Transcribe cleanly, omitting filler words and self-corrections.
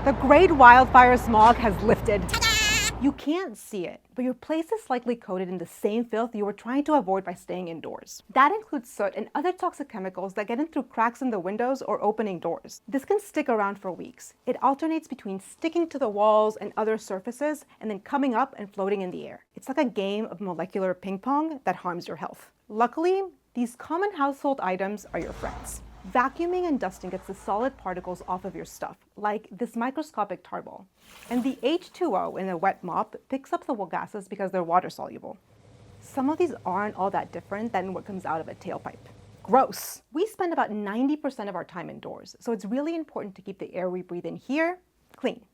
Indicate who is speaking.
Speaker 1: The great wildfire smog has lifted. You can't see it, but your place is likely coated in the same filth you were trying to avoid by staying indoors. That includes soot and other toxic chemicals that get in through cracks in the windows or opening doors. This can stick around for weeks. It alternates between sticking to the walls and other surfaces and then coming up and floating in the air. It's like a game of molecular ping pong that harms your health. Luckily, these common household items are your friends. Vacuuming and dusting gets the solid particles off of your stuff, like this microscopic tar ball. And the H2O in a wet mop picks up the gases because they're water soluble. Some of these aren't all that different than what comes out of a tailpipe. Gross! We spend about 90% of our time indoors, so it's really important to keep the air we breathe in here clean.